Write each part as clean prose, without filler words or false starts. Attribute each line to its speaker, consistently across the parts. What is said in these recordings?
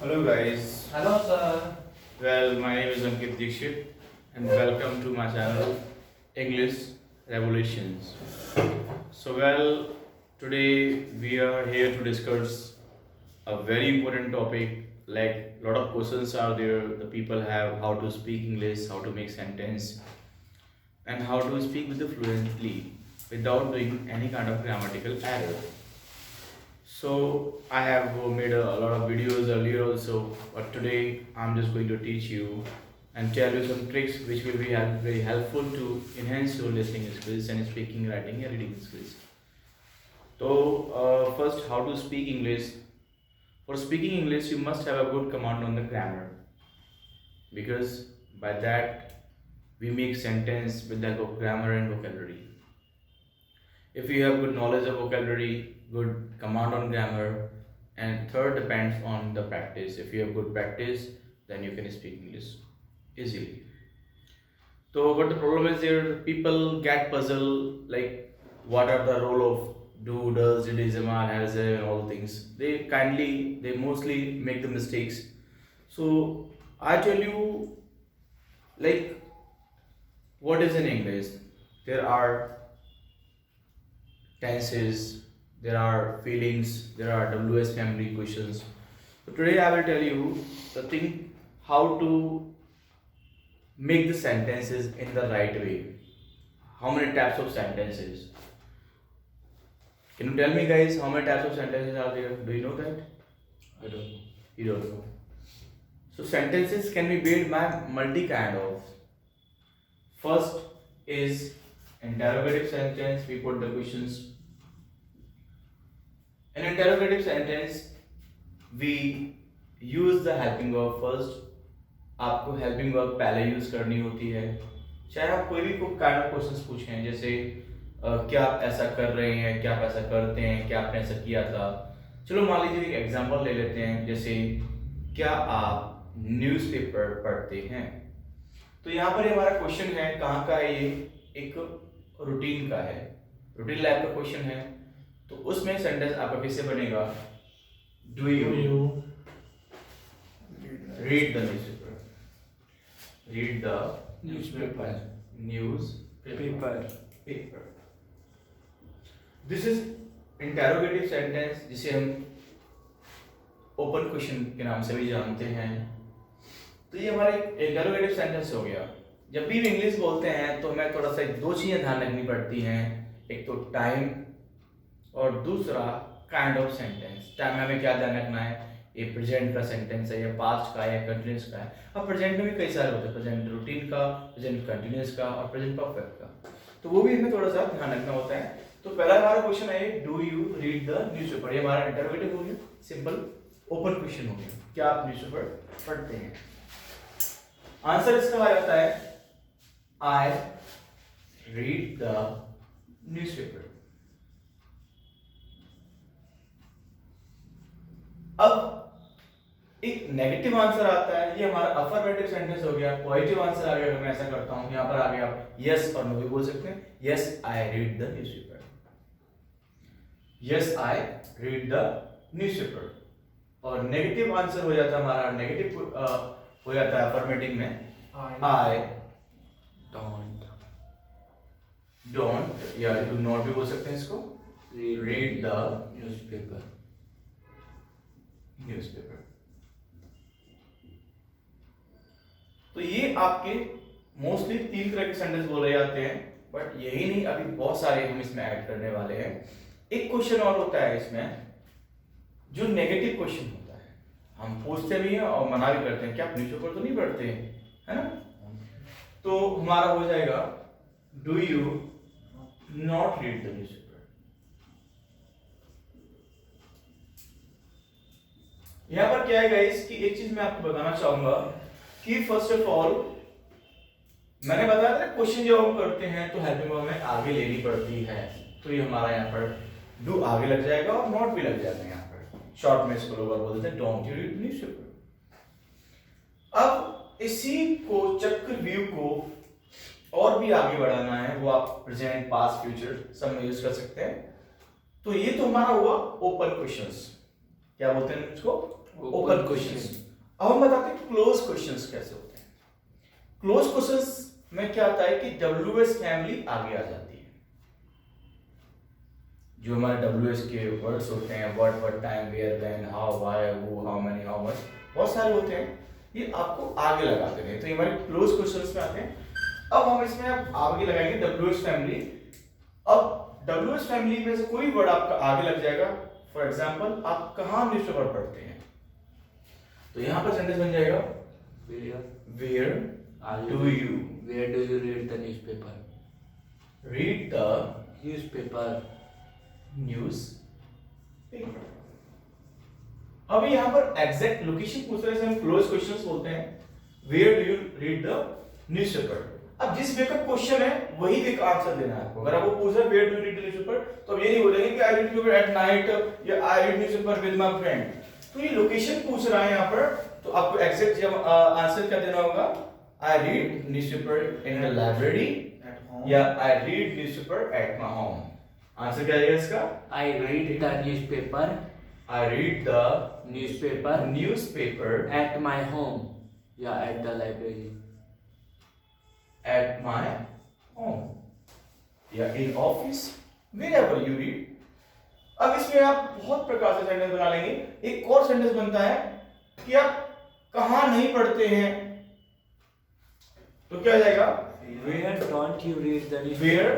Speaker 1: Hello guys.
Speaker 2: Hello, sir.
Speaker 1: Well, my name is Ankit Dikshit and welcome to my channel English Revolutions. Today we are here to discuss a very important topic. Like lot of questions are there. The people have how to speak English, how to make sentence, and how to speak with the fluently without doing any kind of grammatical error. So I have made a lot of videos earlier also, but today I'm just going to teach you and tell you some tricks which will be very helpful to enhance your listening skills and speaking, writing, and reading skills. So first, how to speak English. For speaking English, you must have a good command on the grammar because by that we make sentence with the grammar and vocabulary. If you have good knowledge of vocabulary, good command on grammar, and third depends on the practice. If you have good practice, then you can speak English easily. So, but the problem is there people get puzzled like what are the role of do, does, did, is, am, has, and all things. They mostly make the mistakes. So I tell you like what is in English. There are tenses, there are feelings, there are WS family questions. So today I will tell you the thing how to make the sentences in the right way. How many types of sentences? Can you tell me guys how many types of sentences are there? Do you know that?
Speaker 2: I don't know.
Speaker 1: You don't know. So sentences can be built by multi kind of. First is interrogative sentence. We put the questions. In interrogative sentence, we use the helping verb first. आपको helping verb पहले use करनी होती है. चाहे आप कोई भी kind of questions पूछें जैसे क्या आप ऐसा कर रहे हैं, क्या आप ऐसा करते हैं, क्या आपने ऐसा किया था. चलो मान लीजिए एक एग्जांपल ले लेते हैं जैसे क्या आप न्यूज़पेपर पढ़ते हैं. तो यहाँ पर हमारा क्वेश्चन है कहाँ का है ये एक रूटीन का है, रूटीन लाइफ का क्वेश्चन है. तो उसमें सेंटेंस आपका कैसे बनेगा? Do you read the newspaper? Read the
Speaker 2: Newspaper.
Speaker 1: Paper. This is interrogative sentence जिसे हम ओपन क्वेश्चन के नाम से भी जानते हैं. तो ये हमारा इंटेरोगेटिव सेंटेंस हो गया. जब भी हम इंग्लिश बोलते हैं तो हमें थोड़ा सा दो चीजें ध्यान रखनी पड़ती हैं. एक तो टाइम और दूसरा काइंड ऑफ सेंटेंस. टाइम में हमें क्या ध्यान रखना है, ये प्रेजेंट का सेंटेंस है या पास्ट का या कंटिन्यूस का है. अब प्रेजेंट में भी कई सारे होते हैं, प्रेजेंट रूटीन का, प्रेजेंट कंटिन्यूस का और प्रेजेंट परफेक्ट का. तो वो भी हमें थोड़ा सा ध्यान रखना होता है. तो पहला हमारा क्वेश्चन है do you read the newspaper. ये हमारा इंटरोगेटिव हो गया, सिंपल ओपन क्वेश्चन हो गया. क्या आप न्यूज़पेपर पढ़ते हैं? आंसर इसका आ जाता है आई रीड द न्यूज़पेपर. अब एक नेगेटिव आंसर आता है, ये हमारा अफर्मेटिव सेंटेंस हो गया. पॉजिटिव आंसर आ गया अगर मैं ऐसा करता हूं, यहां पर आ गया आप यस और नो भी बोल सकते हैं. Yes I read the newspaper. Yes I read the newspaper. और नेगेटिव आंसर हो जाता है हमारा, नेगेटिव हो जाता है अफर्मेटिव में आई डोंट या डू नॉट भी बोल सकते हैं इसको. Read the newspaper. तो ये आपके मोस्टली 3 तरह के सेंटेंस बोले जाते हैं, बट यही नहीं, अभी बहुत सारे हम इसमें ऐड करने वाले हैं. एक क्वेश्चन और होता है इसमें जो नेगेटिव क्वेश्चन होता है. हम पूछते भी हैं और मना भी करते हैं कि आप न्यूज़पेपर तो नहीं पढ़ते हैं, है ना. तो हमारा हो जाएगा do you not read the newspaper. यहां पर क्या है गाइस कि एक चीज मैं आपको बताना चाहूंगा कि फर्स्ट ऑफ ऑल मैंने बताया था क्वेश्चन जब हम करते हैं तो हेल्पिंग वर्ब में आगे लेनी पड़ती है. तो ये हमारा यहाँ पर डू आगे लग जाएगा और नॉट भी लग जाएगा. यहाँ पर शॉर्ट में इसको लोग बोल देते हैं डोंट यू रीड न्यूज़पेपर. अब इसी को चक्रव्यूह को और भी आगे बढ़ाना है, वो आप प्रेजेंट पास्ट फ्यूचर सब में यूज कर सकते हैं. तो ये तो हमारा हुआ ओपन क्वेश्चंस. क्या बोलते हैं इसको? Open questions. अब हम बताते हैं क्लोज क्वेश्चंस कैसे होते हैं। क्लोज क्वेश्चंस में क्या होता है कि WS फैमिली आगे आ जाती है। जो हमारे WS के वर्ड्स होते हैं, what time, where, when, how, why, who, how many, how much, बहुत सारे होते हैं, ये आपको आगे लगाते हैं। तो ये हमारे क्लोज क्वेश्चंस में आते हैं। अब हम इसमें आगे लगाएंगे WS फैमिली। अब WS फैमिली में से कोई वर्ड आपका आगे लग जाएगा। फॉर एग्जाम्पल, आप कहाँ न्यूज़पेपर पढ़ते हैं, तो यहाँ पर सेंटेंस बन जाएगा where do you
Speaker 2: read the newspaper?
Speaker 1: Read the
Speaker 2: Newspaper.
Speaker 1: Newspaper. अभी यहाँ पर एग्जैक्ट लोकेशन पूछ रहे हैं, हम क्लोज क्वेश्चंस बोलते हैं। Where do you read the newspaper. अब जिस वे का क्वेश्चन है वही वे का आंसर देना है आपको। अगर आपको पूछ रहा है where do you read the newspaper, तो अब ये नहीं बोलेंगे कि I read newspaper at night या I read newspaper with my friend. तो ये लोकेशन पूछ रहा है यहाँ पर, तो आपको एग्जैक्ट जब आंसर क्या देना होगा, I read newspaper in the library या I read newspaper at my home. Answer क्या आएगा इसका?
Speaker 2: I read the newspaper.
Speaker 1: I read the newspaper
Speaker 2: At my home. Yeah, at the library.
Speaker 1: at my home या in office, wherever you read। अब इसमें आप बहुत प्रकार से सेंटेंस बना लेंगे। एक और सेंटेंस बनता है कि आप कहाँ नहीं पढ़ते हैं, तो क्या हो जाएगा?
Speaker 2: Where don't you read the newspaper?
Speaker 1: Where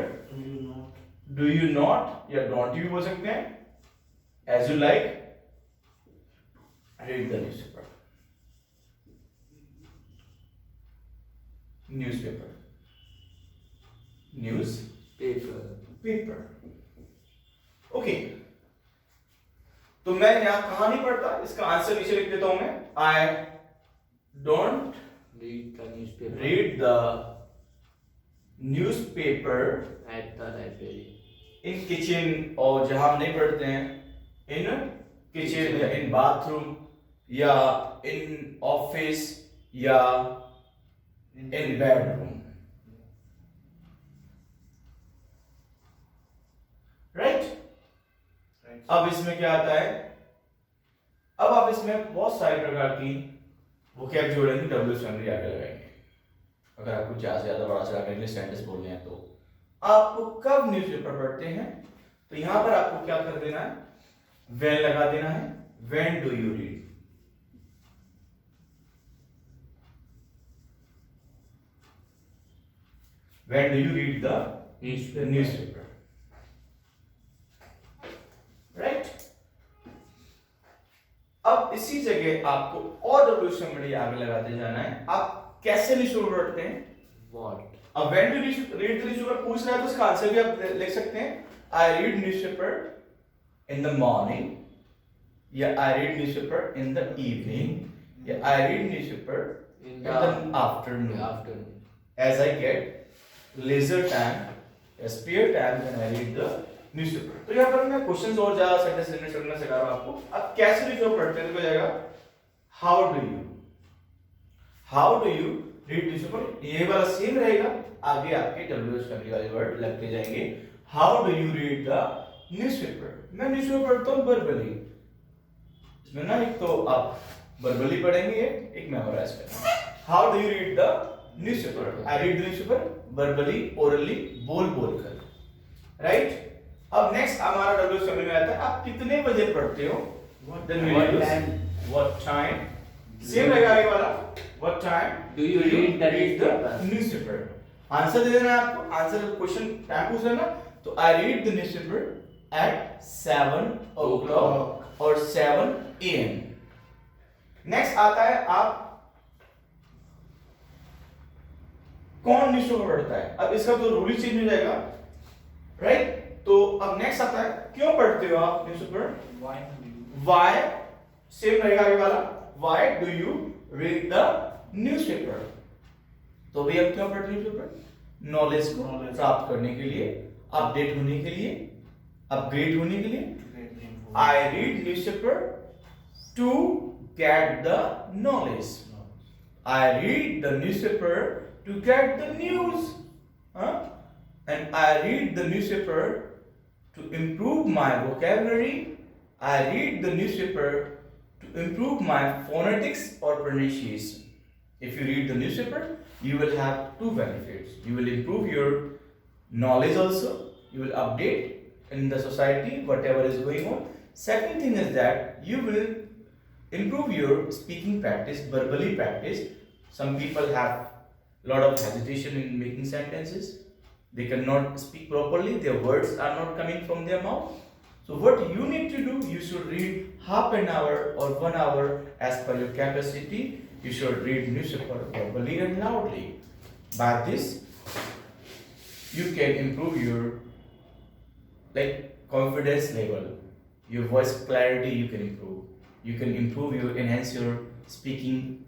Speaker 1: do you not या don't you बोल सकते हैं, as you like, read the newspaper, newspaper, newspaper। Okay, तो मैं यहाँ कहाँ नहीं पढ़ता, इसका आंसर नीचे लिख देता हूं मैं। I don't
Speaker 2: Read the newspaper.
Speaker 1: read the newspaper
Speaker 2: At the library.
Speaker 1: In kitchen, और जहां हम नहीं पढ़ते हैं इन किचन या इन बाथरूम या इन ऑफिस या इन बेडरूम, राइट। अब इसमें क्या आता है, अब आप इसमें बहुत सारे प्रकार की वोकैब जोड़ेंगे, WS फैमिली आगे लगाएंगे। अगर आपको ज्यादा बड़ा चढ़ा कर इंग्लिश सेंटेंस बोलने हैं, तो आप कब न्यूज़पेपर पढ़ते हैं, तो यहां पर आपको क्या कर देना है, व्हेन लगा देना है। When do you read, when do you read the newspaper, right. अब इसी जगह आपको और WS फैमिली आगे लगाते जाना है। आप कैसे न्यूज़पेपर पढ़ते हैं?
Speaker 2: What?
Speaker 1: अब when do read the newspaper पूछ रहा है, तो इसका आंसर भी आप लिख सकते हैं, I read newspaper in the morning या I read newspaper in the evening या I read newspaper
Speaker 2: In
Speaker 1: in
Speaker 2: the
Speaker 1: the afternoon
Speaker 2: afternoon.
Speaker 1: As I get leisure time या spare time when I read the newspaper. तो यहाँ पर मैं questions और ज्यादा sentence करना सिखा रहा हूँ आपको। आप कैसे न्यूज़पेपर पढ़ते हैं, तो हो जाएगा how do you read newspaper. ये वाला सेम रहेगा, आगे आपके WS फैमिली वाले वर्ड लगते जाएंगे। How do you read the newspaper. मैं न्यूज़पेपर पढ़ता हूँ वर्बली। इसमें ना एक तो आप वर्बली पढ़ेंगे, एक मेमोराइज करेंगे। How do you read the newspaper. I read the newspaper verbally, orally, बोल कर, राइट। अब नेक्स्ट हमारा WS फैमिली में आता है, आप कितने बजे पढ़ते हो। What time? सेम रहेगा ये वाला। What time
Speaker 2: Do you read the
Speaker 1: newspaper? Answer दे देना है आपको। आंसर क्वेश्चन टाइम पूछ लेना, तो I read the newspaper at 7 o'clock और 7 AM। नेक्स्ट आता है, आप कौन न्यूज़पेपर पढ़ता है। अब इसका तो रूल ही चेंज हो जाएगा, राइट। तो अब नेक्स्ट आता है, क्यों पढ़ते हो आप न्यूज़पेपर। वाई सेम रहेगा ये वाला। Y do you read the newspaper. तो भी हम क्यों पढ़ते हैं न्यूज़पेपर? नॉलेज को प्राप्त करने के लिए, अपडेट होने के लिए, अपग्रेड होने के लिए। I read newspaper to get the knowledge. I read the newspaper to get the news, and I read the newspaper to improve my vocabulary. I read the newspaper to improve my phonetics or pronunciation. If you read the newspaper, you will have two benefits. You will improve your knowledge also. You will update in the society whatever is going on. Second thing is that you will improve your speaking practice, verbally practice. Some people have lot of hesitation in making sentences. They cannot speak properly, their words are not coming from their mouth. So what you need to do, you should read half an hour or 1 hour as per your capacity. You should read newspaper verbally and loudly. By this, you can improve your confidence level, your voice clarity you can improve. You can improve your, enhance your speaking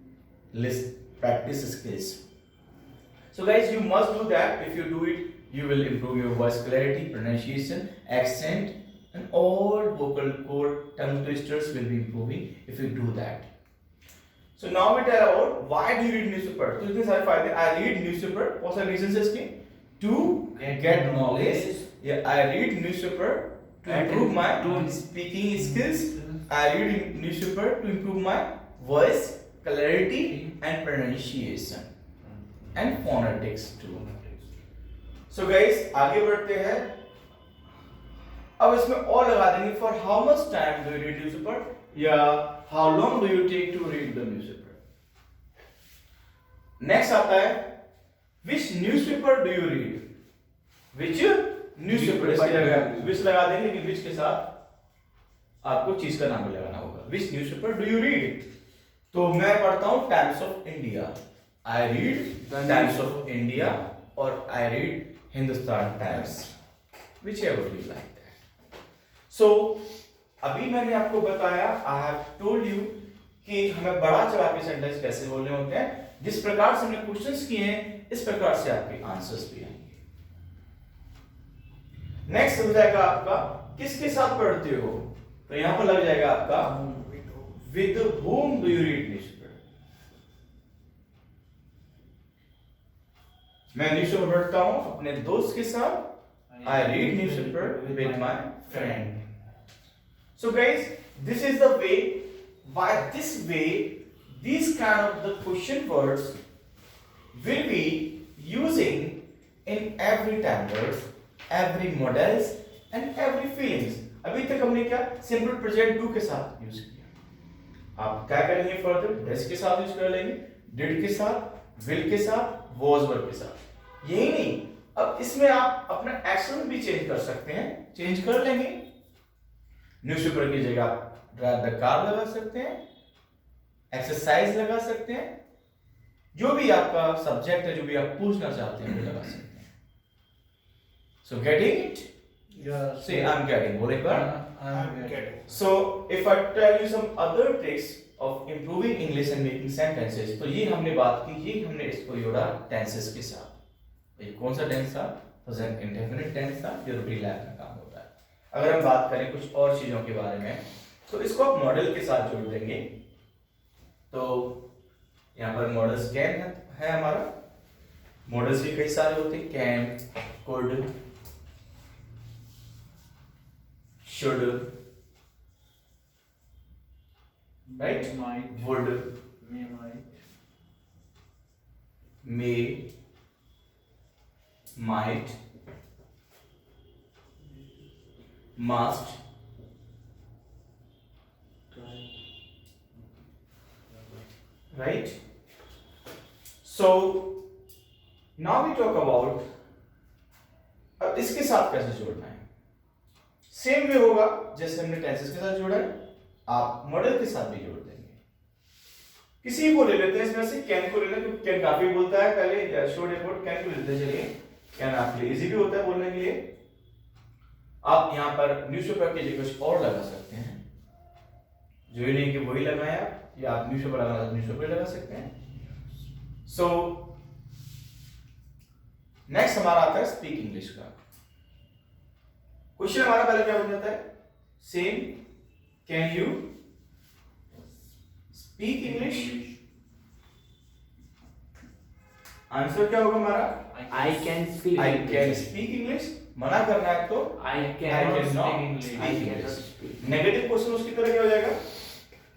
Speaker 1: list practice skills. So guys, you must do that. If you do it, you will improve your voice clarity, pronunciation, accent, and all vocal cord, tongue twisters will be improving if you do that. So now we tell about why do you read newspaper. तो इतने सारे फायदे. I read newspaper. बहुत सारे reasons है इसके. To get knowledge. Yeah, I read newspaper to improve my speaking skills. I read newspaper to improve my voice clarity and pronunciation and phonetics too. So guys, आगे बढ़ते हैं. अब इसमें और लगा देंगे for how much time do you read newspaper या how long do you take to read the newspaper. Next आता है which newspaper do you read. Which newspaper इसके जगह which लगा देंगे लेकिन which के साथ आपको चीज का नाम भी लगाना होगा. Which newspaper do you read. तो मैं पढ़ता हूँ Times of India. I read Times of India or I read Hindustan Times, whichever you like that. So अभी मैंने आपको बताया, I have told you कि हमें बड़ा चढ़ा के सेंटेंस कैसे बोलने होते हैं. जिस प्रकार से हमने क्वेश्चंस किए हैं इस प्रकार से आपके आंसर्स भी आएंगे. नेक्स्ट हो जाएगा आपका किसके साथ पढ़ते हो. तो यहां पर लग जाएगा आपका with whom do you read newspaper. मैं न्यूज़पेपर पढ़ता हूं अपने दोस्त के साथ. I read newspaper with my friend. So guys, this is the way. By this way, these kind of the question words will be using in every tenses, every models and every feelings. अभी तक हमने क्या simple present do के साथ use किया. आप क्या करेंगे फर्दर डज के साथ यूज कर लेंगे, डिड के साथ, विल के साथ, वाज वर्ब के साथ. यही नहीं, अब इसमें आप अपना एक्शन भी चेंज कर सकते हैं. चेंज कर लेंगे. न्यूज़पेपर की जगह आप ड्राइव द कार लगा सकते हैं, एक्सरसाइज लगा सकते हैं, जो भी आपका सब्जेक्ट है, जो भी आप पूछना चाहते हैं वो लगा सकते हैं. So getting it. Say I'm getting. बोले पर
Speaker 3: I'm getting.
Speaker 1: So if I tell you some other tricks of improving English and making sentences, तो ये हमने बात की, ये हमने इसको जोड़ा tenses के साथ. ये कौन सा टेंस था? प्रेजेंट इंडेफिनिट टेंस था जो रूटीन लाइफ में काम होता है. अगर हम बात करें कुछ और चीजों के बारे में तो इसको आप मॉडल के साथ जोड़ देंगे. तो यहाँ पर मॉडल्स कैन है हमारा. मॉडल्स भी कई सारे होते हैं. Can, could, should, right,
Speaker 2: might,
Speaker 1: would, may, might, must, right. So now we talk about अब इसके साथ कैसे जोड़ना है. सेम वे होगा जैसे हमने टेंसेस के साथ जोड़ा है, आप मॉडल के साथ भी जोड़ देंगे. किसी को ले लेते हैं इसमें से. कैन को ले लें क्योंकि कैन काफी बोलता है. पहले शोड रिपोर्ट कैन को लेते हैं. चलिए कैन आपके लिए इजी भी होता है बोलने के लिए. आप यहाँ पर न्यूज़पेपर की जगह कुछ और लगा सकते हैं. जो ये नहीं कि वही लगाएं आप, या आप न्यूज़पेपर लगाना तो न्यूज़पेपर लगा सकते हैं. सो नेक्स्ट हमारा आता है स्पीक इंग्लिश का. क्वेश्चन हमारा पहले क्या बन जाता है. Same, can you speak English. Answer क्या होगा हमारा.
Speaker 2: I can speak
Speaker 1: I
Speaker 2: English.
Speaker 1: Can speak English. मना करना है तो
Speaker 2: I cannot
Speaker 1: cannot
Speaker 2: speak English.
Speaker 1: speak
Speaker 2: I cannot
Speaker 1: English.
Speaker 2: speak.
Speaker 1: Negative question उसकी तरह क्या हो जाएगा.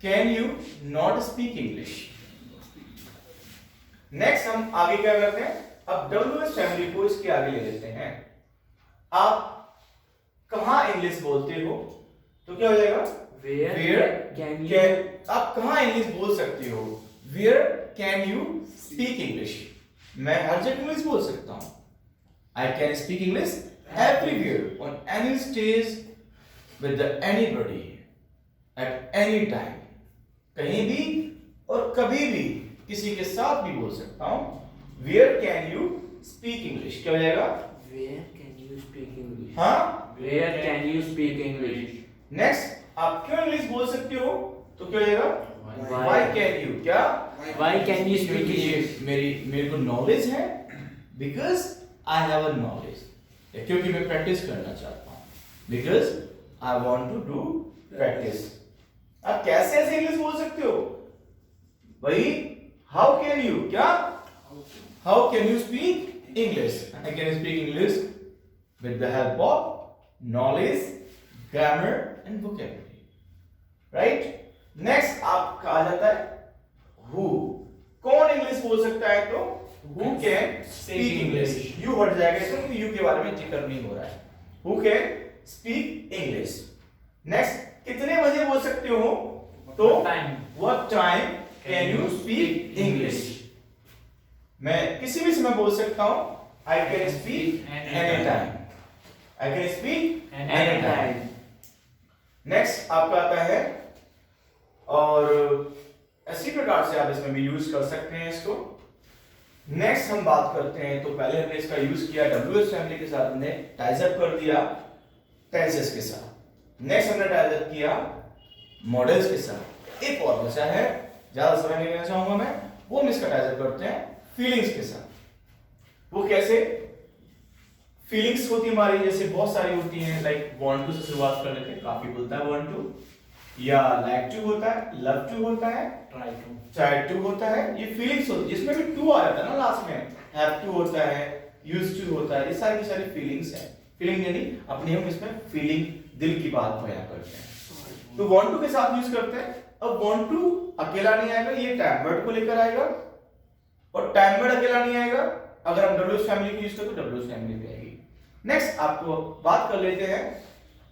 Speaker 1: Can you not speak English. Next हम आगे क्या करते हैं, अब WH फैमिली को इसके आगे ले लेते हैं। आप कहां इंग्लिश बोलते हो, तो क्या हो जाएगा,
Speaker 2: Where can you
Speaker 1: आप कहां इंग्लिश बोल सकते हो, where can you speak English. मैं हर जगह इंग्लिश बोल सकता हूं, I can speak English everywhere on any stage with anybody at any time. कहीं भी और कभी भी किसी के साथ भी बोल सकता हूं। Where can you speak English क्या हो जाएगा,
Speaker 2: Where can you speak English?
Speaker 1: हाँ।
Speaker 2: Where can you speak English?
Speaker 1: Next आप क्यों इंग्लिश बोल सकते हो, तो क्या हो जाएगा,
Speaker 2: Why?
Speaker 1: व्हाई कैन यू, क्या
Speaker 2: Why can you speak
Speaker 1: क्योंकि
Speaker 2: English?
Speaker 1: मेरे को नॉलेज है, because I have a knowledge, क्योंकि मैं प्रैक्टिस करना चाहता हूँ, because I want to do practice. आप कैसे ऐसे इंग्लिश बोल सकते हो भाई, हाउ कैन यू, क्या how can you speak English, I can speak English with the help of knowledge, grammar and vocabulary, right. Next आप कहा जाता है हु, कौन इंग्लिश बोल सकता है, तो who can speak English, you हट जाएगा इसमें क्योंकि यू के बारे में जिक्र नहीं हो रहा है, who can speak English. Next कितने बजे बोल सकते हो, तो what time can you speak English, मैं किसी भी समय बोल सकता हूं, I can speak any time, I can speak any time. Next आपका आता है, और इसी प्रकार से आप इसमें भी यूज कर सकते हैं इसको। नेक्स्ट हम बात करते हैं, तो पहले हमने इसका यूज किया WH फैमिली के साथ, हमने टाइज अप कर दिया टेंसेस के साथ। नेक्स्ट हमने टाइज अप किया मॉडल्स के साथ। एक और बचा है, ज्यादा समय नहीं लेना चाहूंगा मैं, वो हम इसका टाइज अप करते हैं फीलिंग्स के साथ। वो कैसे, फीलिंग्स होती हमारी जैसे बहुत सारी होती हैं, लाइक वांट टू से शुरुआत कर लेते हैं, काफी बोलता है वांट टू, या लाइक टू होता है, लव टू होता है, ट्राई टू होता है, ये फीलिंग्स होती है जिसमें भी टू आ जाता है ना लास्ट में, हैव टू होता है, यूज्ड टू होता है, ये सारी की सारी फीलिंग्स हैं। फीलिंग यानी अपनी हम इसमें फीलिंग, दिल की बात बयां करते हैं, तो वांट टू के साथ यूज करते हैं। अब वांट टू अकेला नहीं आएगा, ये टाइम वर्ड को लेकर आएगा, और टाइम वर्ड अकेला नहीं आएगा, अगर हम WH फैमिली को यूज करें तो WH फैमिली पे आएगी। नेक्स्ट आपको बात कर लेते हैं,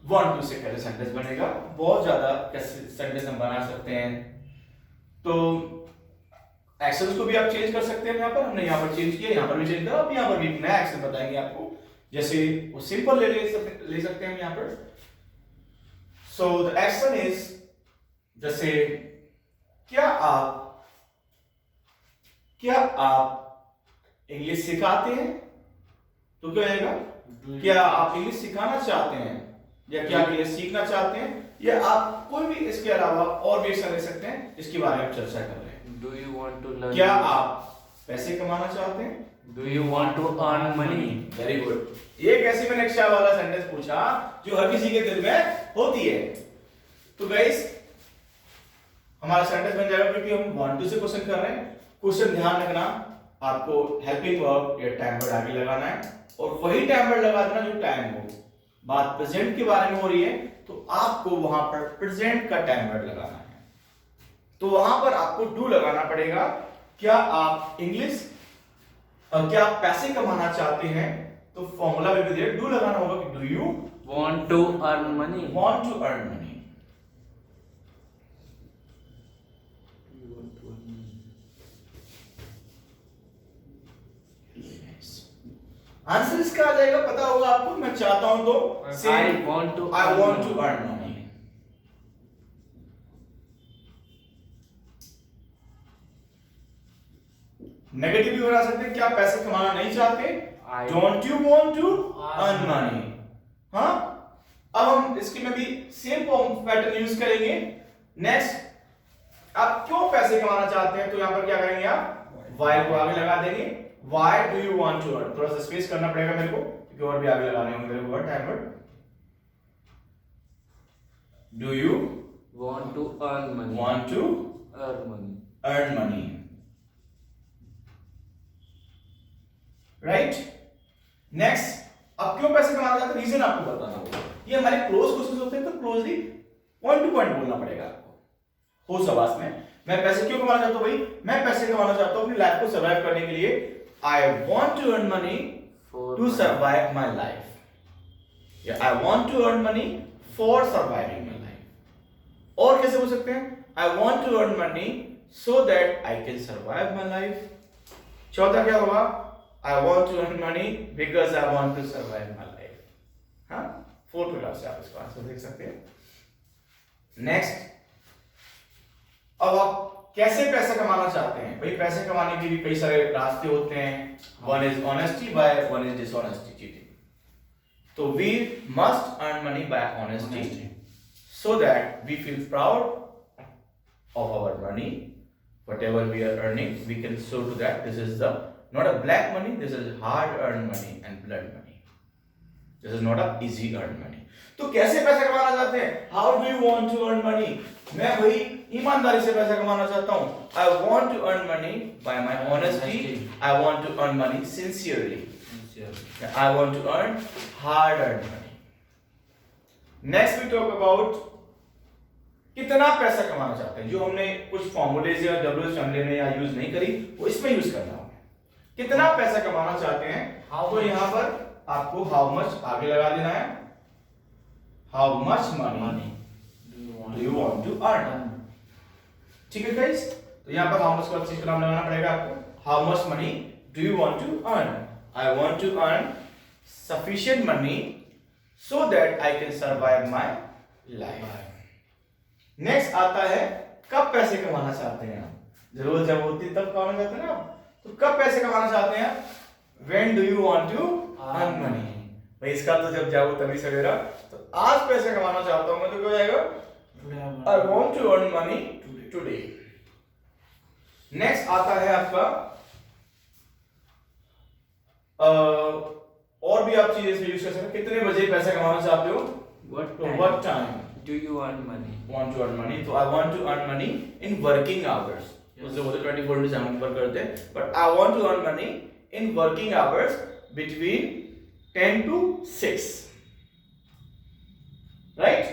Speaker 1: वांट टू से कैसे सेंटेंस बनेगा, बहुत ज्यादा कैसे सेंटेंस हम बना सकते हैं, तो एक्शंस को भी आप चेंज कर सकते हैं। यहाँ पर हमने यहाँ पर चेंज किया, यहाँ पर भी चेंज करा, अब यहाँ पर भी एक नया एक्शन बताएंगे आपको, जैसे वो सिंपल ले सकते हैं यहाँ पर। सो द एक्शन इज, जैसे क्या आप इंग्लिश सिखाते हैं, तो क्या आएगा, क्या आप इंग्लिश सिखाना चाहते हैं, या क्या इंग्लिश सीखना चाहते हैं, या आप कोई भी इसके अलावा और भी एक्शन ले सकते हैं जिसके बारे में चर्चा कर रहे हैं।
Speaker 2: Do you want to learn?
Speaker 1: क्या आप पैसे कमाना चाहते हैं,
Speaker 2: Do you want to earn money?
Speaker 1: Very good. ये कैसी मैंने एक्शन वाला सेंटेंस पूछा जो हर किसी के दिल में होती है, तो गाइस हमारा सेंटेंस बन जाएगा, क्योंकि हम वांट टू से क्वेश्चन कर रहे हैं। क्वेश्चन ध्यान रखना, आपको हेल्पिंग वर्ब या टाइम वर्ड आगे लगाना है, और वही टाइम वर्ड लगा देना जो टाइम हो। बात प्रेजेंट के बारे में हो रही है, तो आपको वहां पर प्रेजेंट का टाइम वर्ड लगाना है, तो वहां पर आपको डू लगाना पड़ेगा। क्या आप इंग्लिश, क्या आप पैसे कमाना चाहते हैं, तो फॉर्मूला में भी डू लगाना होगा कि do you
Speaker 2: Want to earn money?
Speaker 1: Want to earn money.
Speaker 2: You want to earn money.
Speaker 1: Answer इसका आ जाएगा, पता होगा आपको, मैं चाहता हूं तो
Speaker 2: I want to
Speaker 1: I
Speaker 2: earn
Speaker 1: want
Speaker 2: money.
Speaker 1: To earn money. Negative भी बना सकते हैं, क्या पैसे कमाना नहीं चाहते,
Speaker 2: I
Speaker 1: don't you want to
Speaker 2: earn
Speaker 1: earn money. हाँ, अब हम इसके में भी सेम पैटर्न यूज करेंगे। नेक्स्ट, आप क्यों पैसे कमाना चाहते हैं, तो यहां पर क्या करेंगे, आप वाई को आगे लगा देंगे। Why do you want to earn, थोड़ा सा स्पेस करना पड़ेगा मेरे को, क्योंकि और भी आगे लगाने होंगे मेरे को word, time word. Do you
Speaker 2: want to earn money.
Speaker 1: Want to
Speaker 2: Earn money.
Speaker 1: Earn money, right. Next, अब क्यों पैसे कमाना चाहते हैं, रीजन आपको बताना होगा। ये हमारे क्लोज क्वेश्चंस होते हैं, तो क्लोजली पॉइंट टू पॉइंट बोलना पड़ेगा आपको। होश आवाज में, मैं पैसे क्यों कमाना चाहता हूँ भाई? मैं पैसे कमाना चाहता हूँ अपनी लाइफ को सर्वाइव करने के लिए। I want to earn money to survive my life, या I want to earn money for surviving my life. और कैसे बोल सकते हैं? I want to earn money so that I can survive my life. चौथा क्या होगा? I want to earn money because I want to survive my life. हाँ, 4 प्रकार से आप इसको आंसर देख सकते हैं। नेक्स्ट, अब आप कैसे पैसे कमाना चाहते हैं? भाई पैसे कमाने के भी कई सारे रास्ते होते हैं। One is honesty, one is dishonesty, cheating। तो we must earn money by honesty so that we feel proud of our money. Whatever we are earning, we can show to that this is the not a black money, this is hard earned money and blood money. This is not a easy earned money. तो कैसे पैसे कमाना चाहते हैं? How do you want to earn money? मैं भाई ईमानदारी से पैसा कमाना चाहता हूँ। I want to earn money by my honesty. I want to earn money sincerely. I want to earn hard earned money. Next we talk about कितना पैसा कमाना चाहते हैं। जो हमने कुछ फॉर्मूलेज या डब्ल्यूएच फॉर्मूले में या यूज नहीं करी, वो इसमें यूज करना होगा। कितना पैसा कमाना चाहते हैं? तो यहाँ पर आपको हाउ मच आगे लगा देना है। How much money do you want to earn. ठीक है गाइस, तो यहाँ पर हाउ मच का चीज का नाम लगाना पड़ेगा आपको। How much money do you want to earn? I want to earn sufficient money so that I can survive my life. Next आता है कब पैसे कमाना चाहते हैं आप? जरूरत जब होती तब कमाना चाहते हैं ना आप। तो कब पैसे कमाना चाहते हैं? When do you want to earn money? भाई इसका तो जब जाओ तभी सवेरा। तो आज पैसे कमाना चाहता हूं मैं, तो क्या हो जाएगा? I want to earn money today. Next आता है आपका और भी आप चीजें यूज कर सकते हैं। कितने बजे पैसे कमाना चाहते हो? What time
Speaker 2: do you earn money?
Speaker 1: Want to earn money? तो I want to earn money in working hours. उससे बोलते 24 इंटू 7 वर्क करते हैं, but I want to earn money in working hours between 10 to 6, right?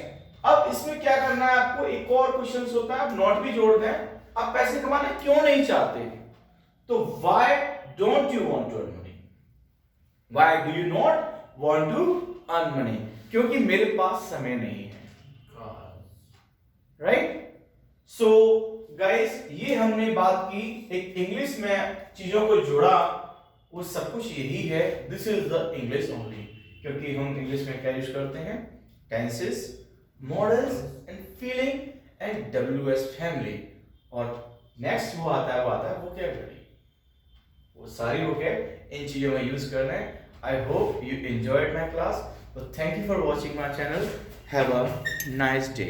Speaker 1: अब इसमें क्या करना है आपको? एक और क्वेश्चन होता है, आप नोट भी जोड़ दें। आप पैसे कमाना क्यों नहीं चाहते? तो why don't you want to earn money? Why do you not want to earn money? क्योंकि मेरे पास समय नहीं है, राइट? सो गाइस, ये हमने बात की, एक इंग्लिश में चीजों को जोड़ा, वो सब कुछ यही है। This is the English only, क्योंकि हम इंग्लिश में क्या यूज करते हैं? Tenses, models and feeling and WS family. और नेक्स्ट वो आता है वोकैबुलरी। वो सारी वोकैब इन चीजों में यूज करना है। I hope you enjoyed my class. Thank you for watching my channel. Have a nice day.